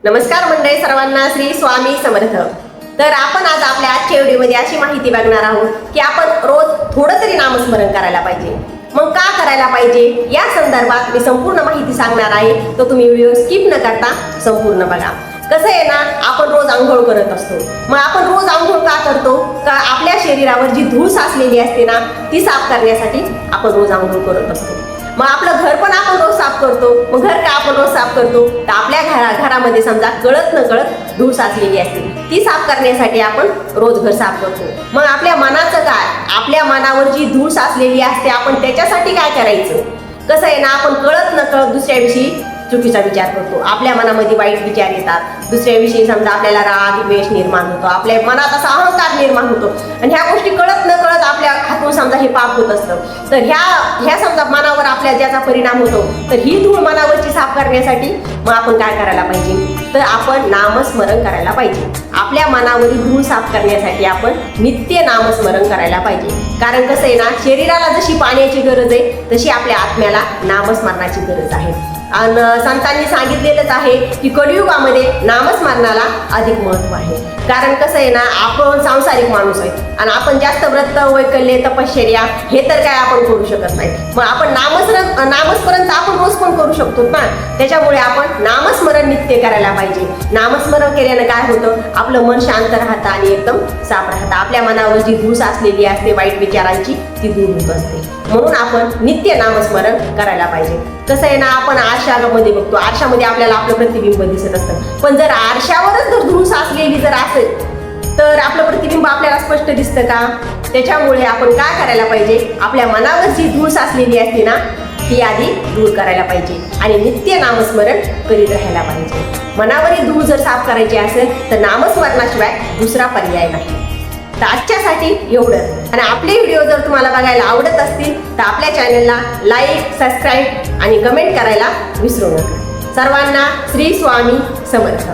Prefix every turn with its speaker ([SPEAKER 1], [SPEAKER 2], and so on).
[SPEAKER 1] नमस्कार मंडळी सर्वांना, श्री स्वामी समर्थ। तर आपण आज आपल्या आजच्या व्हिडिओमध्ये अशी माहिती बघणार आहोत की आपण रोज थोडं तरी नामस्मरण करायला पाहिजे। मग का करायला पाहिजे या संदर्भात मी संपूर्ण माहिती सांगणार आहे, तर तुम्ही व्हिडिओ स्किप न करता संपूर्ण बघा। कसं आहे ना, आपण रोज आंघोळ करत असतो। मग आपण रोज आंघोळ का करतो? का आपल्या शरीरावर जी धूळ साचलेली असते ना, ती साफ करण्यासाठी आपण रोज आंघोळ करत असतो। मग आपलं घर पण आपण रोज साफ करतो। मग घर का आपण रोज साफ करतो? तर आपल्या घरामध्ये समजा कळत न कळत धूळ साचलेली असते, ती साफ करण्यासाठी आपण रोज घर साफ करतो। मग आपल्या मनाचं काय? आपल्या मनावर जी धूळ साचलेली असते, आपण त्याच्यासाठी काय करायचं? कसं आहे ना, आपण कळत न कळत दुसऱ्याविषयी चुकीचा विचार करतो। आपल्या मनामध्ये वाईट विचार येतात, दुसऱ्याविषयी समजा आपल्याला राग द्वेष निर्माण होतो, आपल्या मनात असा अहंकार निर्माण होतो आणि ह्या गोष्टी कळत न कळत आपल्या हातून समजा हे पाप होत असतं। तर ह्या समजा मनावर आपल्या ज्याचा परिणाम होतो, तर ही धूळ मनावरची साफ करण्यासाठी मग आपण काय करायला पाहिजे? तर आपण नामस्मरण करायला पाहिजे। आपल्या मनावरील धूळ साफ करण्यासाठी आपण नित्य नामस्मरण करायला पाहिजे। कारण कसं आहे ना, शरीराला जशी पाण्याची गरज आहे, तशी आपल्या आत्म्याला नामस्मरणाची गरज आहे। आणि संतांनी सांगितलेलंच आहे की कलियुगामध्ये नामस्मरणाला अधिक महत्त्व आहे। कारण कसं आहे ना, आपण सांसारिक माणूस आहे आणि आपण जास्त व्रत वैकल्य तपश्चर्या हे तर काय आपण करू शकत नाही। मग आपण नामस्मरण आपण रोज पण करू शकतो ना। त्याच्यामुळे आपण नामस्मरण नित्य करायला पाहिजे। नामस्मरण केल्यानं काय होतं? आपलं मन शांत राहतं आणि एकदम साफ राहतं। आपल्या मनावर जी धूळ साचलेली असते वाईट विचारांची, ती दूर होत असते। म्हणून आपण नित्य नामस्मरण करायला पाहिजे। कसं आहे ना, आपण आरशामध्ये बघतो, आरशामध्ये आपल्याला आपलं प्रतिबिंब दिसत असतं, पण जर आरशावरच जर धूळ साचलेली जर असेल तर आपलं प्रतिबिंब आपल्याला स्पष्ट दिसतं का? त्याच्यामुळे आपण काय करायला पाहिजे? आपल्या मनावर जी धूळ साचलेली असते ना, ती आधी दूर करायला पाहिजे आणि नित्य नामस्मरण करीत राहायला पाहिजे। मनावरील धूळ जर साफ करायची असेल तर नामस्मरणाशिवाय दुसरा पर्याय नाही। तर आजच्यासाठी एवढंच। आणि आपले व्हिडिओ जर तुम्हाला बघायला आवडत असतील तर आपल्या चॅनलला लाईक, सबस्क्राईब आणि कमेंट करायला विसरू नका। सर्वांना श्री स्वामी समर्थ।